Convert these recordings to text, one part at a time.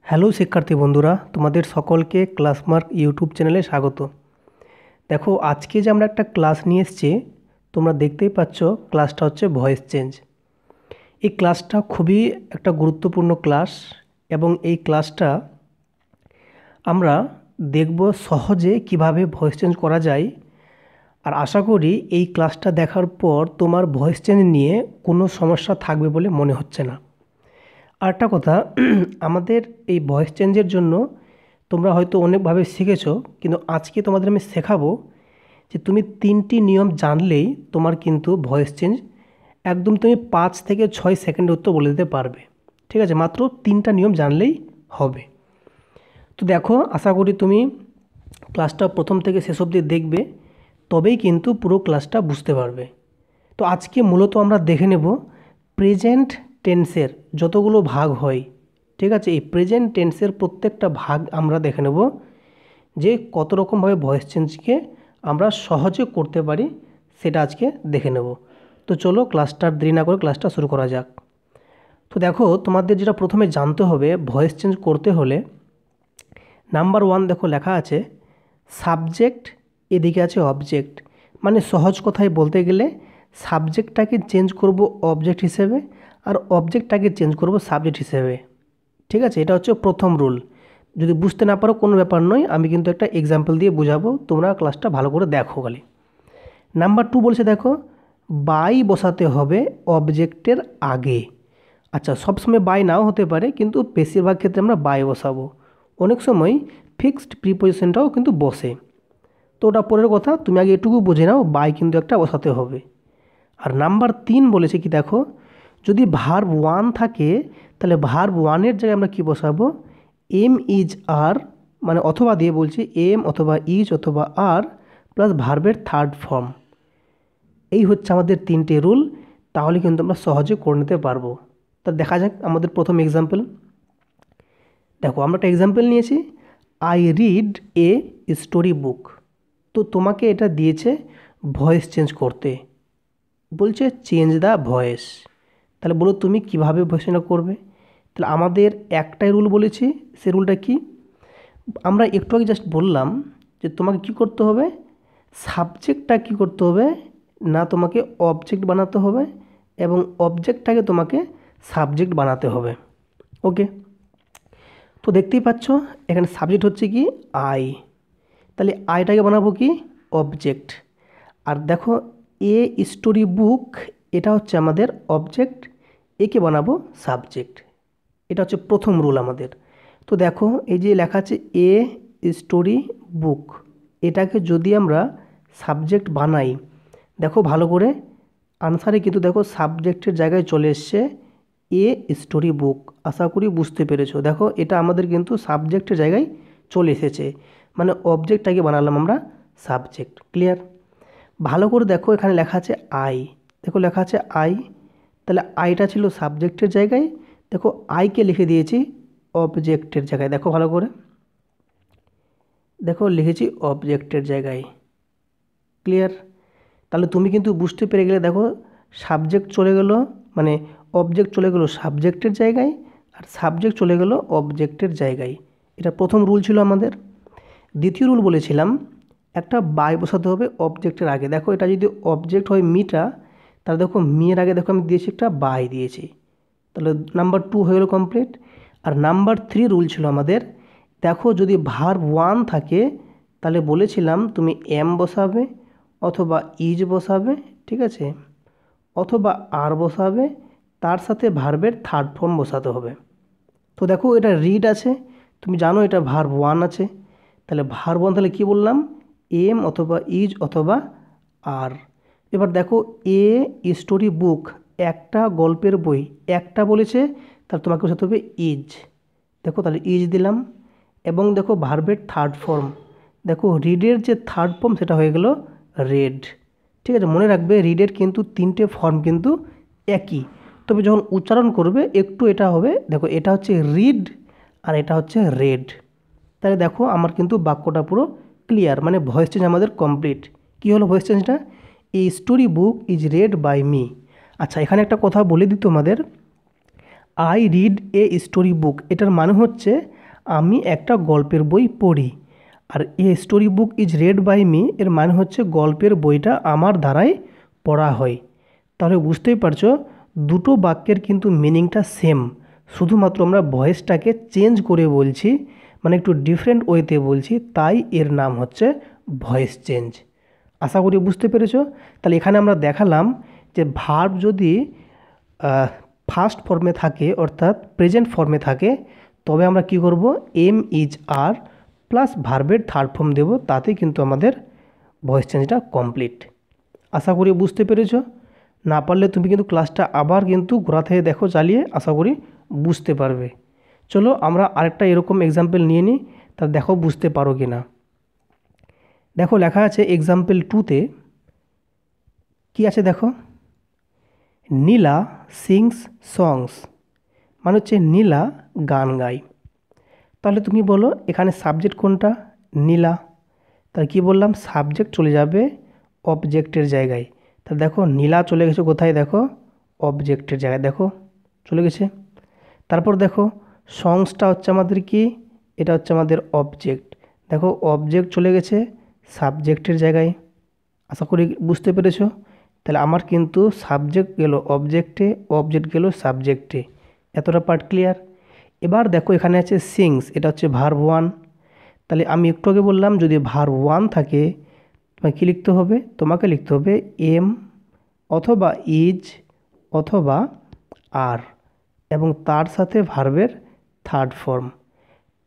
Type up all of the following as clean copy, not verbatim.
Hello শিক্ষার্থী বন্ধুরা, তোমাদের সকলকে ক্লাসমার্ক ইউটিউব চ্যানেলে স্বাগত। দেখো, আজকে যে আমরা একটা ক্লাস নিয়ে এসেছি, তোমরা দেখতেই পাচ্ছ ক্লাসটা হচ্ছে ভয়েস চেঞ্জ। এই ক্লাসটা খুবই একটা গুরুত্বপূর্ণ ক্লাস এবং এই ক্লাসটা আমরা দেখব সহজে কিভাবে ভয়েস চেঞ্জ করা যায়। আর আশা করি এই ক্লাসটা দেখার পর তোমার ভয়েস চেঞ্জ নিয়ে কোনো সমস্যা থাকবে বলে মনে হচ্ছে না। আরেকটা কথা, আমাদের এই ভয়েস চেঞ্জের জন্য তোমরা হয়তো অনেকভাবে শিখেছো, কিন্তু আজকে তোমাদের আমি শেখাবো যে তুমি 3টি নিয়ম জানলেই তোমার কিন্তু ভয়েস চেঞ্জ একদম তুমি 5 থেকে 6 সেকেন্ডের উত্তর বলে দিতে পারবে। ঠিক আছে, মাত্র 3টা নিয়ম জানলেই হবে। তো দেখো, আশা করি তুমি ক্লাসটা প্রথম থেকে শেষ অবধি দেখবে, তবেই কিন্তু পুরো ক্লাসটা বুঝতে পারবে। তো আজকে মূলত আমরা দেখে নেব প্রেজেন্ট টেন্সের যতগুলো ভাগ হয়। ঠিক আছে, এই প্রেজেন্ট টেন্সের প্রত্যেকটা ভাগ আমরা দেখে নেব যে কত রকমভাবে ভয়েস চেঞ্জকে আমরা সহজে করতে পারি, সেটা আজকে দেখে নেব। তো চলো ক্লাসটা দেরি না করে ক্লাসটা শুরু করা যাক। তো দেখো, তোমাদের যেটা প্রথমে জানতে হবে ভয়েস চেঞ্জ করতে হলে, নাম্বার 1 দেখো লেখা আছে সাবজেক্ট, এদিকে আছে অবজেক্ট। মানে সহজ কথায় বলতে গেলে সাবজেক্টটাকে চেঞ্জ করব অবজেক্ট হিসেবে, আর অবজেক্টটাকে চেঞ্জ করব সাবজেক্ট হিসেবে। ঠিক আছে, এটা হচ্ছে প্রথম রুল। যদি বুঝতে না পারো কোনো ব্যাপার নয়, আমি কিন্তু একটা এক্সাম্পল দিয়ে বোঝাবো, তোমরা ক্লাসটা ভালো করে দেখো খালি। নাম্বার 2 বলছে দেখো বাই বসাতে হবে অবজেক্টের আগে। আচ্ছা, সবসময় বাই নাও হতে পারে, কিন্তু বেশিরভাগ ক্ষেত্রে আমরা বাই বসাবো। অনেক সময় ফিক্সড প্রিপোজিশনটাও কিন্তু বসে। তো ওটা পরের কথা, তুমি আগে এটুকু বুঝে নাও বাই কিন্তু একটা বসাতে হবে। আর নাম্বার 3 বলেছে কি দেখো, যদি ভার্ব 1 থাকে তাহলে ভার্ব 1-এর জায়গায় আমরা কি বসাবো, এম ইজ আর, মানে অথবা দিয়ে বলছি এম অথবা ইজ অথবা আর প্লাস ভার্বের থার্ড ফর্ম। এই হচ্ছে আমাদের 3টে রুল, তাহলে কিন্তু আমরা সহজে করে নিতে পারবো। তা দেখা যাক আমাদের প্রথম এক্সাম্পল। দেখো, আমরা একটা এক্সাম্পল নিয়েছি, আই রিড এ স্টোরি বুক। তো তোমাকে এটা দিয়েছে ভয়েস চেঞ্জ করতে, বলছে চেঞ্জ দ্য ভয়েস। তাহলে বলো তুমি কিভাবে ভয়েস চেঞ্জ করবে। তাহলে আমাদের একটাই রুল বলেছি, সে রুলটা কি, আমরা একটু আগে জাস্ট বললাম যে তোমাকে কি করতে হবে, সাবজেক্টটা কি করতে হবে না, তোমাকে অবজেক্ট বানাতে হবে এবং অবজেক্টটাকে তোমাকে সাবজেক্ট বানাতে হবে। ওকে, তো দেখতেই পাচ্ছ এখানে সাবজেক্ট হচ্ছে কি আই, তাহলে আইটাকে বানাবো কি অবজেক্ট। আর দেখো এ স্টোরি বুক, এটা হচ্ছে আমাদের অবজেক্ট, একে বানাবো সাবজেক্ট। এটা হচ্ছে প্রথম রুল আমাদের। তো দেখো এই যে লেখা আছে এ স্টোরি বুক, এটাকে যদি আমরা সাবজেক্ট বানাই, দেখো ভালো করে আনসারে কিন্তু দেখো সাবজেক্টের জায়গায় চলে এসছে এ স্টোরি বুক। আশা করি বুঝতে পেরেছো। দেখো এটা আমাদের কিন্তু সাবজেক্টের জায়গায় চলে এসেছে, মানে অবজেক্টটাকে বানালাম আমরা সাবজেক্ট। ক্লিয়ার? ভালো করে দেখো এখানে লেখা আছে আই, দেখো লেখা আছে আই, তাহলে আইটা ছিল সাবজেক্টের জায়গায়, দেখো আইকে লিখে দিয়েছি অবজেক্টের জায়গায়। দেখো ভালো করে, দেখো লিখেছি অবজেক্টের জায়গায়। ক্লিয়ার? তাহলে তুমি কিন্তু বুঝতে পেরে গেলে, দেখো সাবজেক্ট চলে গেল, মানে অবজেক্ট চলে গেল সাবজেক্টের জায়গায়, আর সাবজেক্ট চলে গেল অবজেক্টের জায়গায়। এটা প্রথম রুল ছিল আমাদের। দ্বিতীয় রুল বলেছিলাম একটা বাই বসাতে হবে অবজেক্টের আগে। দেখো এটা যদি অবজেক্ট হয় মিটা, তাহলে দেখো মিয়ের আগে দেখো আমি দিয়েছি একটা বাই দিয়েছি। তাহলে নাম্বার 2 হয়ে গেল কমপ্লিট। আর নাম্বার 3 রুল ছিল আমাদের, দেখো যদি ভার্ব 1 থাকে তাহলে বলেছিলাম তুমি এম বসাবে অথবা ইজ বসাবে, ঠিক আছে, অথবা আর বসাবে, তার সাথে ভার্বের থার্ড ফর্ম বসাতে হবে। তো দেখো এটা রিড আছে, তুমি জানো এটা ভার্ব 1 আছে, তাহলে ভার্ব 1 তাহলে কী বললাম, এম অথবা ইজ অথবা আর। এবার দেখো এ স্টোরি বুক, একটা গল্পের বই, একটা বলেছে, তাহলে তোমাকে বসাতে হবে ইজ। দেখো তাহলে ইজ দিলাম, এবং দেখো ভার্বের থার্ড ফর্ম, দেখো রিডের যে থার্ড ফর্ম সেটা হয়ে গেল রেড। ঠিক আছে, মনে রাখবে রিডের কিন্তু 3টে ফর্ম কিন্তু একই, তবে যখন উচ্চারণ করবে একটু এটা হবে। দেখো এটা হচ্ছে রিড আর এটা হচ্ছে রেড। তাহলে দেখো আমার কিন্তু বাক্যটা পুরো ক্লিয়ার, মানে ভয়েস চেঞ্জ আমাদের কমপ্লিট। কী হলো ভয়েস চেঞ্জটা, এই story book is read by me. আচ্ছা, এখানে একটা কথা বলে দিই তোমাদের, I read a story book, এটার মানে হচ্ছে আমি একটা গল্পের বই পড়ি। আর a story book is read by me এর মানে হচ্ছে গল্পের বইটা আমার দ্বারাই পড়া হয়। তাহলে বুঝতেই পারছো দুটো বাক্যের কিন্তু মিনিংটা সেম, শুধুমাত্র আমরা ভয়েসটাকে চেঞ্জ করে বলছি, মানে একটু ডিফারেন্ট ওয়েতে বলছি, তাই এর নাম হচ্ছে ভয়েস চেঞ্জ। আশা করি বুঝতে পেরেছো। তাহলে এখানে আমরা দেখালাম যে ভার্ব যদি ফার্স্ট ফর্মে থাকে অর্থাৎ প্রেজেন্ট ফর্মে থাকে তবে আমরা কি করব, এম ইজ আর প্লাস ভার্বের থার্ড ফর্ম দেব, তাতে কিন্তু আমাদের ভয়েস চেঞ্জটা কমপ্লিট। আশা করি বুঝতে পেরেছো। না পারলে তুমি কিন্তু ক্লাসটা আবার কিন্তু গোড়া থেকে দেখো চালিয়ে, আশা করি বুঝতে পারবে। চলো আমরা আরেকটা এরকম এক্সাম্পল নিয়ে নিই, তা দেখো বুঝতে পারো কি না। দেখো লেখা আছে এক্সাম্পল 2তে কি আছে দেখো, নীলা সিংস সংস, মানে হচ্ছে নীলা গান গায়। তাহলে তুমি বলো এখানে সাবজেক্ট কোনটা, নীলা। তাহলে কি বললাম, সাবজেক্ট চলে যাবে অবজেক্টের জায়গায়। তা দেখো নীলা চলে গেছে কোথায়, দেখো অবজেক্টের জায়গায়, দেখো চলে গেছে। তারপর দেখো সংসটা হচ্ছে আমাদের কি, এটা হচ্ছে আমাদের অবজেক্ট, দেখো অবজেক্ট চলে গেছে সাবজেক্টের জায়গায়। আশা করি বুঝতে পেরেছো। তাহলে আমার কিন্তু সাবজেক্ট গেল অবজেক্টে, অবজেক্ট গেল সাবজেক্টে, এতটা পার্ট ক্লিয়ার। এবার দেখো এখানে আছে সিংস, এটা হচ্ছে ভার্ব 1। তাহলে আমি একটু আগে বললাম যদি ভার্ব 1 থাকে তোমাকে কী লিখতে হবে, তোমাকে লিখতে হবে এম অথবা ইজ অথবা আর, এবং তার সাথে ভার্বের থার্ড ফর্ম।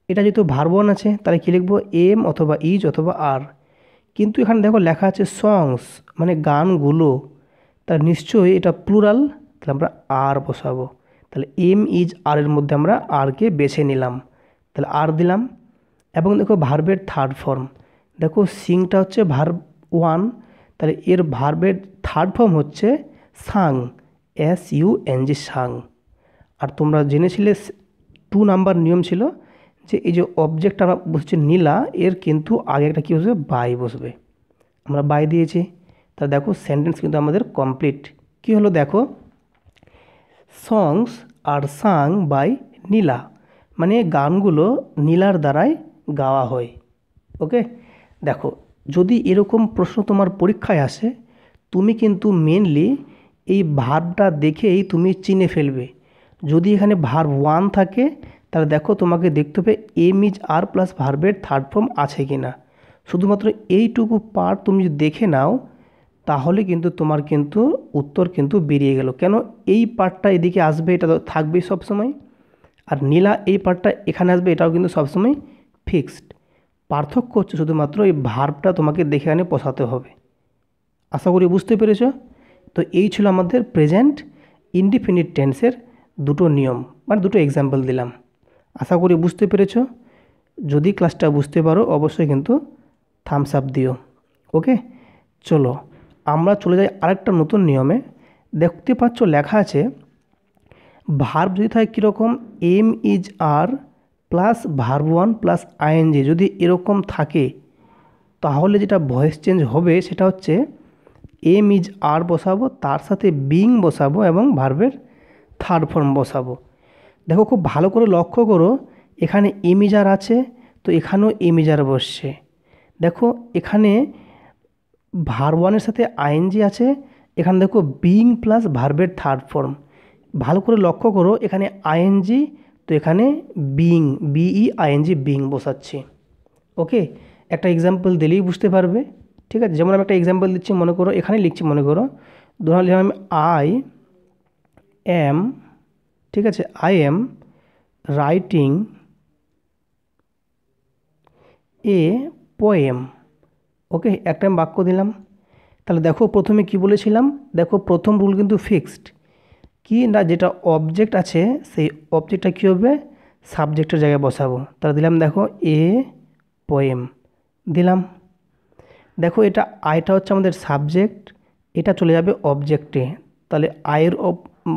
এটা যেহেতু ভার্ব 1 আছে তাহলে কী লিখবো, এম অথবা ইজ অথবা আর। কিন্তু এখানে দেখো লেখা আছে সংস, মানে গানগুলো, তার নিশ্চয়ই এটা প্লুরাল, তাহলে আমরা আর বসাবো। তাহলে এম ইজ আর এর মধ্যে আমরা আরকে বেছে নিলাম, তাহলে আর দিলাম। এবং দেখো ভার্বের থার্ড ফর্ম, দেখো সিংটা হচ্ছে ভার্ব 1, তাহলে এর ভার্বের থার্ড ফর্ম হচ্ছে সাং, SUNG সাং। আর তোমরা জেনেছিলে 2 নাম্বার নিয়ম ছিল যে এই যে অবজেক্ট আমরা বসছে নীলা, এর কিন্তু আগে একটা কী বসবে, বাই বসবে। আমরা বাই দিয়েছি, তা দেখো সেন্টেন্স কিন্তু আমাদের কমপ্লিট। কি হলো দেখো, সংস আর সাং বাই নীলা, মানে গানগুলো নীলার দ্বারাই গাওয়া হয়। ওকে, দেখো যদি এরকম প্রশ্ন তোমার পরীক্ষায় আসে তুমি কিন্তু মেনলি এই ভার্বটা দেখেই তুমি চিনে ফেলবে। যদি এখানে ভার্ব 1 থাকে তাহলে দেখো তোমাকে দেখতে হবে এম ইজ আর প্লাস ভার্বের থার্ড ফর্ম আছে কি না। শুধুমাত্র এইটুকু পার্ট তুমি যদি দেখে নাও তাহলে কিন্তু তোমার কিন্তু উত্তর কিন্তু বেরিয়ে গেল। কেন, এই পার্টটা এদিকে আসবে, এটা তো থাকবেই সবসময়, আর নীলা এই পার্টটা এখানে আসবে, এটাও কিন্তু সবসময় ফিক্সড। পার্থক্য হচ্ছে শুধুমাত্র এই ভার্বটা তোমাকে দেখে এখানে বসাতে হবে। আশা করি বুঝতে পেরেছ। তো এই ছিল আমাদের প্রেজেন্ট ইনডিফিনিট টেন্সের দুটো নিয়ম, মানে দুটো এক্সাম্পল দিলাম। আশা করি বুঝতে পেরেছ। যদি ক্লাসটা বুঝতে পারো অবশ্যই কিন্তু থামস আপ দিও। ওকে, চলো আমরা চলে যাই আরেকটা নতুন নিয়মে। দেখতে পাচ্ছ লেখা আছে ভার্ব যদি থাকে কীরকম, am is are plus verb 1 plus ING, যদি এরকম থাকে তাহলে যেটা ভয়েস চেঞ্জ হবে সেটা হচ্ছে এম ইজ আর বসাবো, তার সাথে বিং বসাবো এবং ভার্বের থার্ড ফর্ম বসাবো। দেখো খুব ভালো করে লক্ষ্য করো, এখানে এম ইজ আর আছে তো এখানেও এম ইজ আর বসছে। দেখো এখানে ভার্ব 1 এর সাথে আইএনজি আছে, এখানে দেখো বিং প্লাস ভার্বের থার্ড ফর্ম। ভালো করে লক্ষ্য করো এখানে আইএনজি তো এখানে বিং, BEING বিং বসাচ্ছি। ওকে, একটা এক্সাম্পল দিলেই বুঝতে পারবে। ঠিক আছে, যেমন আমি একটা এক্সাম্পল দিচ্ছি, মনে করো এখানে লিখছি, মনে করো ধরুন আমি আই এম, ঠিক আছে, I am writing a poem. Okay, একটা আমি বাক্য দিলাম। তাহলে দেখো প্রথমে কি বলেছিলাম, দেখো প্রথম রুল কিন্তু ফিক্সড, কি না যেটা অবজেক্ট আছে সেই অবজেক্টটা কী হবে, সাবজেক্টের জায়গায় বসাবো। তাহলে দিলাম দেখো এ পোয়েম দিলাম। দেখো এটা আইটা হচ্ছে আমাদের সাবজেক্ট, এটা চলে যাবে অবজেক্টে, তাহলে আয়ের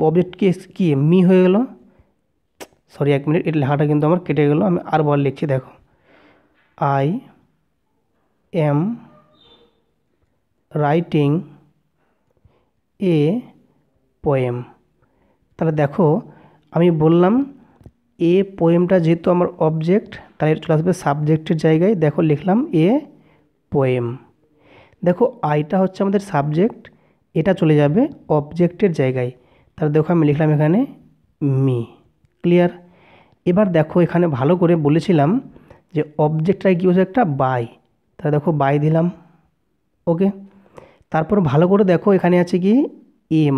অবজেক্ট কি মি হয়ে গেল। সরি 1 মিনিট, এটা লেখাটা কিন্তু আমার কেটে গেল, আমি আর বল লিখছি। দেখো I am writing a poem. তাহলে দেখো আমি বললাম এ পোয়েমটা যেহেতু আমার অবজেক্ট, তাই চলে আসবে সাবজেক্টের জায়গায়। দেখো লিখলাম এ পোয়েম। দেখো আইটা হচ্ছে আমাদের সাবজেক্ট, এটা চলে যাবে অবজেক্টের জায়গায়। তাহলে দেখো আমি লিখলাম এখানে মি। ক্লিয়ার? এবার দেখো এখানে ভালো করে বলেছিলাম যে অবজেক্টটায় কী হচ্ছে একটা বাই, তাহলে দেখো বাই দিলাম। ওকে, তারপর ভালো করে দেখো এখানে আছে কি এম,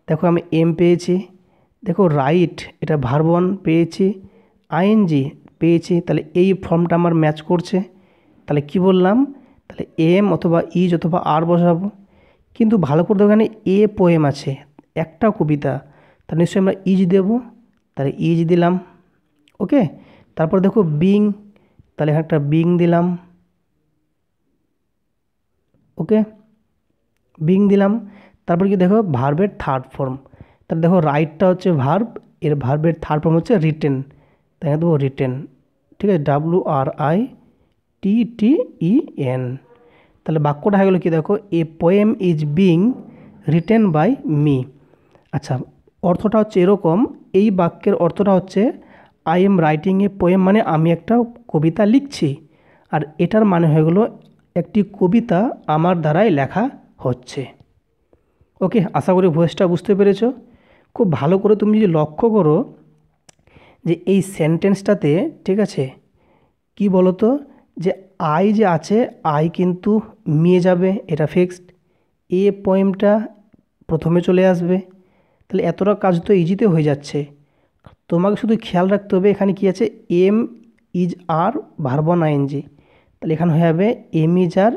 দেখো আমি এম পেয়েছি। দেখো রাইট, এটা ভার্ব ওয়ান পেয়েছি, আইএনজি পেয়েছি, তাহলে এই ফর্মটা আমার ম্যাচ করছে। তাহলে কি বললাম, তাহলে এম অথবা ইজ অথবা আর বসাবো। কিন্তু ভালো করে দেখো এখানে এ পোয়েম আছে, একটা কবিতা, তাহলে নিশ্চয়ই আমরা ইজ দেব, তাহলে ইজ দিলাম। ওকে, তারপর দেখো বিং, তাহলে এখানে একটা বিং দিলাম। ওকে, বিং দিলাম। তারপর কি দেখো ভার্বের থার্ড ফর্ম, তাহলে দেখো রাইটটা হচ্ছে ভার্ব, এর ভার্বের থার্ড ফর্ম হচ্ছে রিটেন, তাই দেবো রিটেন। ঠিক আছে, WRITTEN। তাহলে বাক্যটা হয়ে গেলো কি, দেখো a poem is being written by me. আচ্ছা, অর্থটা হচ্ছে এরকম, এই বাক্যের অর্থটা হচ্ছে I am writing a poem, মানে আমি একটা কবিতা লিখছি। আর এটার মানে হয়ে গেলো একটি কবিতা আমার দ্বারাই লেখা হচ্ছে। ওকে, আশা করি ভয়েসটা বুঝতে পেরেছো। খুব ভালো করে তুমি যদি লক্ষ্য করো যে এই সেন্টেন্সটাতে, ঠিক আছে, কি বলো তো, যে আই যে আছে, আই কিন্তু মিয়ে যাবে, এটা ফিক্সড। এ পোয়েমটা প্রথমে চলে আসবে, তাহলে এতটা কাজ তো ইজিতে হয়ে যাচ্ছে। তোমাকে শুধু খেয়াল রাখতে হবে এখানে কি আছে, am is are verb one ING, তাহলে এখানে হয়ে যাবে am is are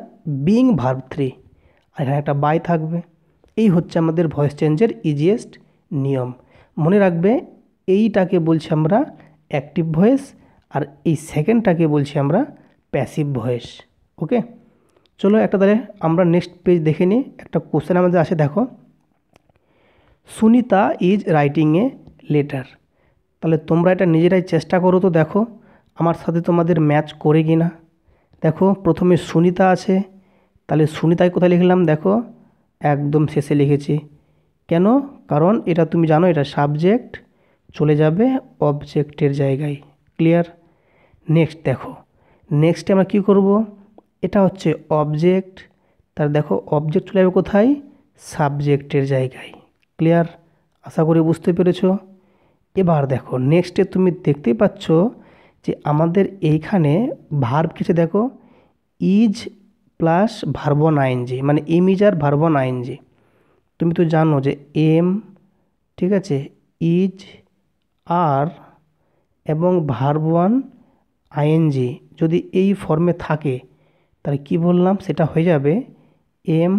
being verb three, আর এখানে একটা বাই থাকবে। এই হচ্ছে আমাদের ভয়েস চেঞ্জের ইজিয়েস্ট নিয়ম। মনে রাখবে এইটাকে বলছি আমরা অ্যাক্টিভ ভয়েস, আর এই সেকেন্ডটাকে বলছি আমরা প্যাসিভ ভয়েস। ওকে, চলো একটা তাহলে আমরা নেক্সট পেজ দেখে নিই। একটা কোশ্চেন আমাদের আসে, দেখো Sunita is writing a letter. তাহলে তোমরা এটা নিজেরাই চেষ্টা করো তো, দেখো আমার সাথে তোমাদের ম্যাচ করে কি না। দেখো প্রথমে সুনিতা আছে, তাহলে সুনিতায় কোথায় লিখলাম, দেখো একদম শেষে লিখেছি। কেন? কারণ এটা তুমি জানো এটা সাবজেক্ট, চলে যাবে অবজেক্টের জায়গায়। ক্লিয়ার? নেক্সট দেখো, নেক্সটে আমরা কী করব, এটা হচ্ছে অবজেক্ট, তার দেখো অবজেক্ট চলে যাবে কোথায়, সাবজেক্টের জায়গায়। ক্লিয়ার? আশা করি বুঝতে পেরেছো। এবার দেখো নেক্সটে তুমি দেখতেই পাচ্ছ যে আমাদের এইখানে ভার্ব কিছু, দেখো is plus verb one ING, মানে am is are verb one ING. তুমি তো জানো যে এম, ঠিক আছে, ইজ আর এবং ভার্ব ওয়ান আইএনজি যদি এই ফর্মে থাকে, তাহলে কি বললাম, সেটা হয়ে যাবে am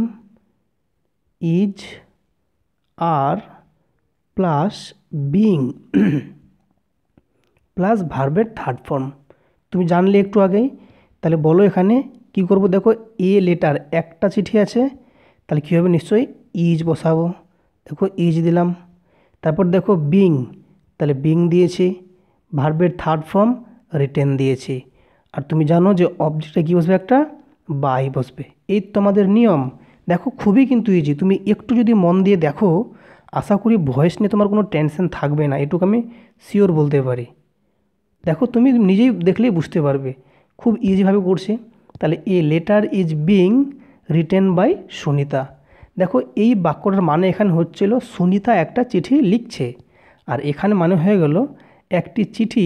is are plus being plus ভার্বের থার্ড ফর্ম। তুমি জানলে একটু আগেই, তাহলে বলো এখানে কি করব, দেখো এ লেটার একটা চিঠি আছে, তাহলে কী হবে, নিশ্চয়ই ইজ বসাবো। দেখো ইজ দিলাম। তারপর দেখো বিং, তাহলে বিং দিয়েছি, ভার্বের থার্ড ফর্ম রিটেন দিয়েছি। আর তুমি জানো যে অবজেক্টে কী বসবে, একটা বাই বসবে। এই তোমাদের নিয়ম। দেখো খুবই কিন্তু ইজি, তুমি একটু যদি মন দিয়ে দেখো, আশা করি ভয়েস নিয়ে তোমার কোনো টেনশন থাকবে না, এটুকু আমি শিওর বলতে পারি। দেখো তুমি নিজেই দেখলেই বুঝতে পারবে, খুব ইজিভাবে করছি। তাহলে a letter is being written by Sunita. দেখো এই বাক্যটার মানে এখানে হচ্ছিল সুনিতা একটা চিঠি লিখছে, আর এখানে মানে হয়ে গেল একটি চিঠি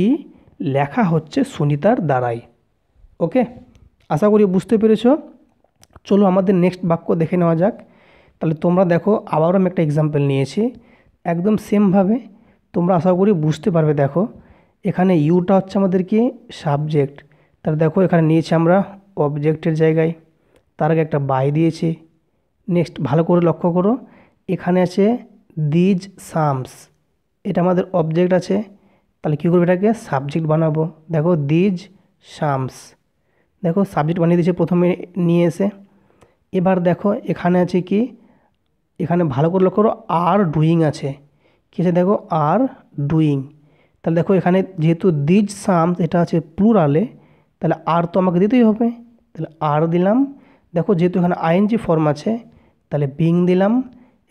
লেখা হচ্ছে সুনিতার দ্বারাই। ওকে, আশা করি বুঝতে পেরেছ। চলো আমাদের নেক্সট বাক্য দেখে নেওয়া যাক। তাহলে তোমরা দেখো আবারও আমি একটা এক্সাম্পল নিয়েছি, একদম সেমভাবে তোমরা আশা করি বুঝতে পারবে। দেখো এখানে ইউটা হচ্ছে আমাদের কি সাবজেক্ট, তাহলে দেখো এখানে নিয়েছি আমরা অবজেক্টের জায়গায়, তার আগে একটা বাই দিয়েছি। নেক্সট ভালো করে লক্ষ্য করো, এখানে আছে দিজ সামস, এটা আমাদের অবজেক্ট আছে, তাহলে কী করবো, এটাকে সাবজেক্ট বানাবো। দেখো দিজ সামস, দেখো সাবজেক্ট বানিয়ে দিয়েছে প্রথমে নিয়ে এসে। এবার দেখো এখানে আছে কি, এখানে ভালো করে লক্ষ্য করো আর ডুইং আছে, কী আছে দেখো আর ডুইং। তাহলে দেখো এখানে যেহেতু দিজ সামস এটা আছে প্লুরালে, তাহলে আর তো আমাকে দিতেই হবে, তাহলে আর দিলাম। দেখো যেহেতু এখানে আইএনজি ফর্ম আছে, তাহলে বিং দিলাম,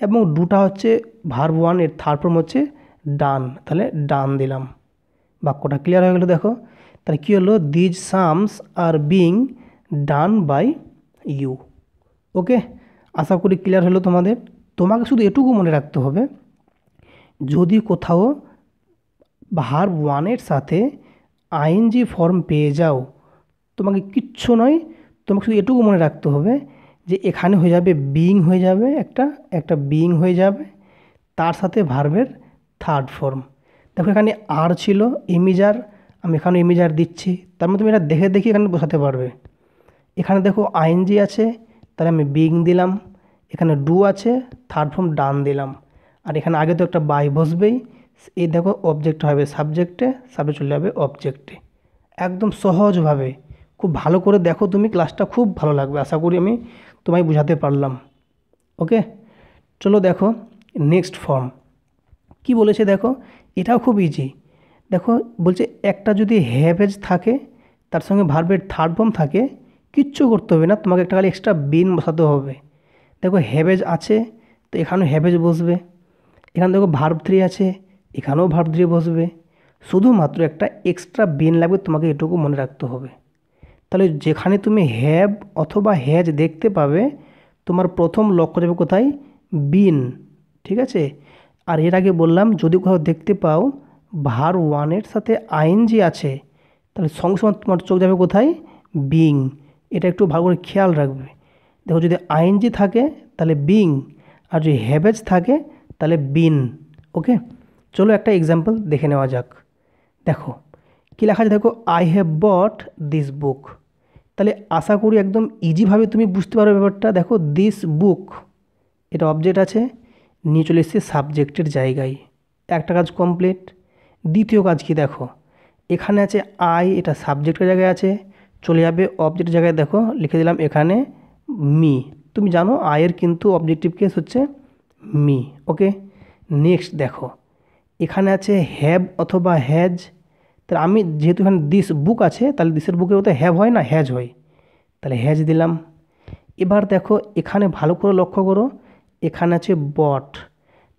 এবং দুটা হচ্ছে ভার্ব ওয়ান, এর থার্ড ফর্ম হচ্ছে ডান, তাহলে ডান দিলাম। বাক্যটা ক্লিয়ার হয়ে গেল। দেখো তাহলে কী হলো, these sums are being done by you. Okay, আশা করি ক্লিয়ার হলো তোমাদের। তোমাকে শুধু এটুকু মনে রাখতে হবে, যদি কোথাও ভার্ব ওয়ানের সাথে আইএনজি ফর্ম পেয়ে যাও, তোমাকে কিচ্ছু নয়, তোমাকে শুধু এটুকু মনে রাখতে হবে যে এখানে হয়ে যাবে বিং, হয়ে যাবে একটা বিং হয়ে যাবে, তার সাথে ভার্বের থার্ড ফর্ম। দেখো এখানে আর ছিল ইমিজার, আমি এখানে ইমিজার দিচ্ছি, তার মধ্যে তুমি এটা দেখে দেখে এখানে বসাতে পারবে। এখানে দেখো আইএনজি আছে, তাহলে আমি বিং দিলাম। এখানে ডু আছে, থার্ড ফর্ম ডান দিলাম। আর এখানে আগে তো একটা বাই বসবেই, এই দেখো অবজেক্ট হবে সাবজেক্টে, সাবজেক্ট চলে যাবে অবজেক্টে। একদম সহজভাবে, খুব ভালো করে দেখো তুমি, ক্লাসটা খুব ভালো লাগবে, আশা করি আমি তোমায় বোঝাতে পারলাম। ওকে, চলো দেখো নেক্সট ফর্ম কি বলেছে। দেখো এটাও খুব ইজি। দেখো বলছে একটা যদি হ্যাভেজ থাকে, তার সঙ্গে ভার্বের থার্ড ফর্ম থাকে, কিচ্ছু করতে হবে না, তোমাকে একটা খালি এক্সট্রা বিন বসাতে হবে। দেখো হ্যাভেজ আছে, তো এখানেও হ্যাভেজ বসবে। এখানে দেখো ভার্ব 3 আছে, এখানেও ভার্ব 3 বসবে। শুধুমাত্র একটা এক্সট্রা বিন লাগবে, তোমাকে এটুকু মনে রাখতে হবে। তাহলে যেখানে তুমি হ্যাভ অথবা হ্যাজ দেখতে পাবে, তোমার প্রথম লক্ষ্য যাবে কোথায়, বিন। ঠিক আছে, আর এর আগে বললাম যদি কোথাও দেখতে পাও ভার ওয়ানের সাথে আইএনজি আছে, তাহলে সঙ্গে সঙ্গে তোমার চোখ যাবে কোথায়, বিং। এটা একটু ভালো করে খেয়াল রাখবে। দেখো যদি আইএনজি থাকে তাহলে বিং, আর যদি হ্যাভেজ থাকে তাহলে বিন। ওকে, চলো একটা এক্সাম্পল দেখে নেওয়া যাক। দেখো কী লেখা আছে, দেখো আই হ্যাভ বট দিস বুক। তাহলে আশা করি একদম ইজিভাবে তুমি বুঝতে পারবে ব্যাপারটা। দেখো দিস বুক, এটা অবজেক্ট আছে, নিয়ে চলে এসছে সাবজেক্টের জায়গায়, একটা কাজ কমপ্লিট। দ্বিতীয় কাজ কি, দেখো এখানে আছে আই, এটা সাবজেক্টের জায়গায় আছে, চলে যাবে অবজেক্টের জায়গায়। দেখো লিখে দিলাম এখানে মি। তুমি জানো আয়ের কিন্তু অবজেক্টিভ কেস হচ্ছে মি। ওকে, নেক্সট দেখো এখানে আছে হ্যাভ অথবা হ্যাজ। তাহলে আমি যেহেতু এখানে দিস বুক আছে, তাহলে দিসের বুকের মতো হ্যাভ হয় না, হ্যাজ হয়, তাহলে হ্যাজ দিলাম। এবার দেখো এখানে ভালো করে লক্ষ্য করো, এখানে আছে বট।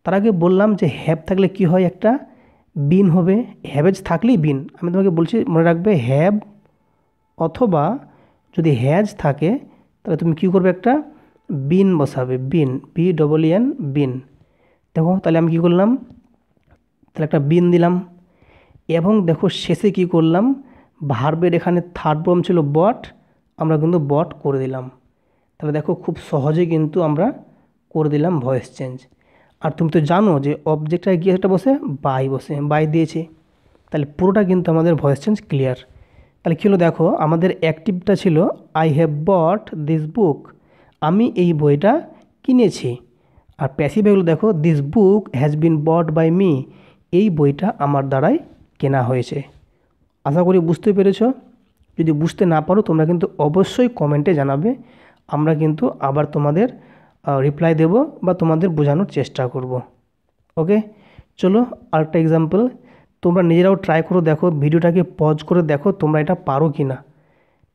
তার আগে বললাম যে হ্যাভ থাকলে কি হয়, একটা বিন হবে, হ্যাভেজ থাকলেই বিন। আমি তোমাকে বলছি মনে রাখবে, হ্যাভ অথবা যদি হ্যাজ থাকে তাহলে তুমি কী করবে, একটা বিন বসাবে, বিন, BEEN বিন। দেখো তাহলে আমি কী করলাম, তাহলে একটা বিন দিলাম। এবং দেখো শেষে কি করলাম, ভার্বের এখানে থার্ড ফর্ম ছিল বট, আমরা কিন্তু বট করে দিলাম। তাহলে দেখো খুব সহজে কিন্তু আমরা করে দিলাম ভয়েস চেঞ্জ। আর তুমি তো জানো যে অবজেক্টটা গিয়ে একটা বসে বাই, বসে বাই দিয়েছি, তাহলে পুরোটা কিন্তু আমাদের ভয়েস চেঞ্জ ক্লিয়ার। তাহলে কী হলো, দেখো আমাদের অ্যাক্টিভটা ছিল I have bought this book, আমি এই বইটা কিনেছি। আর প্যাসিভ হলো দেখো this book has been bought by me, এই বইটা আমার দ্বারাই কেনা হয়েছে। আশা করি বুঝতে পেরেছো। যদি বুঝতে না পারো তোমরা কিন্তু অবশ্যই কমেন্টে জানাবে, আমরা কিন্তু আবার তোমাদের রিপ্লাই দেব বা তোমাদের বোঝানোর চেষ্টা করব। ওকে, চলো আরেকটা এক্সাম্পল তোমরা নিজেরাও ট্রাই করো, দেখো ভিডিওটাকে পজ করে দেখো তোমরা এটা পারো কি না।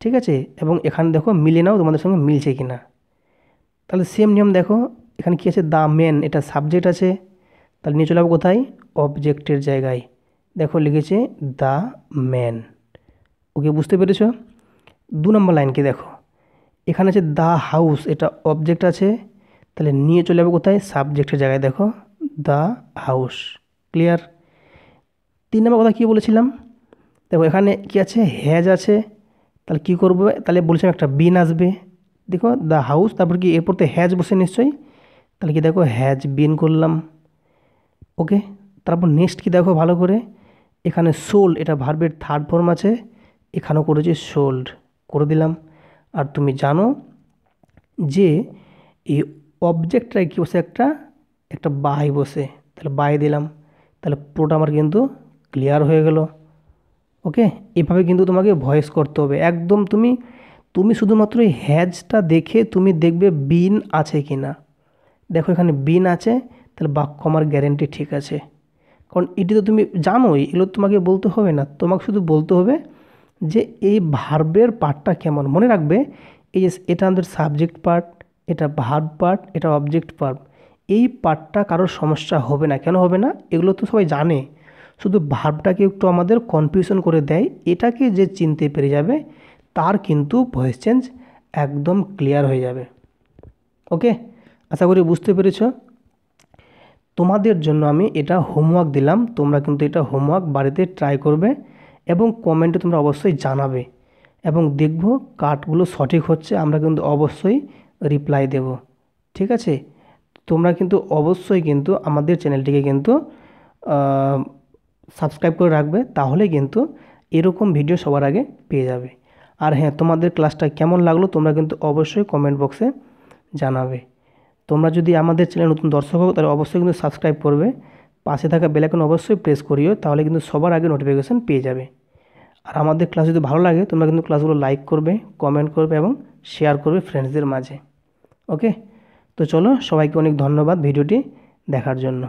ঠিক আছে, এবং এখানে দেখো মিলে নাও তোমাদের সঙ্গে মিলছে কি না। তাহলে সেম নিয়ম দেখো, এখানে কী আছে, দ্য মেন, এটা সাবজেক্ট আছে, তাহলে নিয়ে চলে যাবো কোথায়, অবজেক্টের জায়গায়। দেখো লিখেছে দ্য ম্যান। ওকে, বুঝতে পেরেছ। 2 নম্বর লাইনকে দেখো, এখানে আছে দ্য হাউস, এটা অবজেক্ট আছে, তাহলে নিয়ে চলে যাবে কোথায়, সাবজেক্টের জায়গায়। দেখো দ্য হাউস, ক্লিয়ার। 3 নম্বর কথা কী বলেছিলাম, দেখো এখানে কি আছে, হ্যাজ আছে, তাহলে কী করবো, তাহলে বলেছিলাম একটা বিন আসবে। দেখো দ্য হাউস, তারপর কি এরপর তো হ্যাজ বসে নিশ্চয়ই, তাহলে কি দেখো হ্যাজ বিন করলাম। ওকে, তারপর নেক্সট কি দেখো ভালো করে, এখানে সোল্ড, এটা ভার্বের থার্ড ফর্ম আছে, এখানেও করেছি সোল্ড, করে দিলাম। আর তুমি জানো যে এই অবজেক্টটায় কী বসে, একটা বাই বসে, তাহলে বাই দিলাম। তাহলে পুরোটা আমার কিন্তু ক্লিয়ার হয়ে গেল। ওকে, এভাবে কিন্তু তোমাকে ভয়েস করতে হবে একদম। তুমি শুধুমাত্র এই হ্যাজটা দেখে তুমি দেখবে বিন আছে কি না। দেখো এখানে বিন আছে, তাহলে বাক্য আমার গ্যারেন্টি ঠিক আছে, কারণ এটি তো তুমি জানোই, এগুলো তোমাকে বলতে হবে না, তোমাকে শুধু বলতে হবে যে এই ভার্বের পার্টটা কেমন। মনে রাখবে এই যে এটা আমাদের সাবজেক্ট পার্ট, এটা ভার্ব পার্ট, এটা অবজেক্ট পার্ট, এই পার্টটা কারোর সমস্যা হবে না। কেন হবে না? এগুলো তো সবাই জানে, শুধু ভার্বটাকে একটু আমাদের কনফিউশন করে দেয়। এটাকে যে চিনতে পেরে যাবে তার কিন্তু ভয়েস চেঞ্জ একদম ক্লিয়ার হয়ে যাবে। ওকে, আশা করি বুঝতে পেরেছ। তোমাদের জন্য আমি এটা হোমওয়ার্ক দিলাম, তোমরা কিন্তু এটা হোমওয়ার্ক বাড়িতে ট্রাই করবে এবং কমেন্টে তোমরা অবশ্যই জানাবে, এবং দেখবো কাটগুলো সঠিক হচ্ছে, আমরা কিন্তু অবশ্যই রিপ্লাই দেব। ঠিক আছে, তোমরা কিন্তু অবশ্যই কিন্তু আমাদের চ্যানেলটিকে কিন্তু সাবস্ক্রাইব করে রাখবে, তাহলে কিন্তু এরকম ভিডিও সবার আগে পেয়ে যাবে। আর হ্যাঁ, তোমাদের ক্লাসটা কেমন লাগলো তোমরা কিন্তু অবশ্যই কমেন্ট বক্সে জানাবে। তোমরা যদি আমাদের চ্যানেল নতুন দর্শক হও তাহলে অবশ্যই কিন্তু সাবস্ক্রাইব করবে, পাশে থাকা বেল আইকন অবশ্যই প্রেস করিও, তাহলে কিন্তু সবার আগে নোটিফিকেশান পেয়ে যাবে। আর আমাদের ক্লাস যদি ভালো লাগে তোমরা কিন্তু ক্লাসগুলো লাইক করবে, কমেন্ট করবে এবং শেয়ার করবে ফ্রেন্ডসদের মাঝে। ওকে, তো চলো, সবাইকে অনেক ধন্যবাদ ভিডিওটি দেখার জন্য।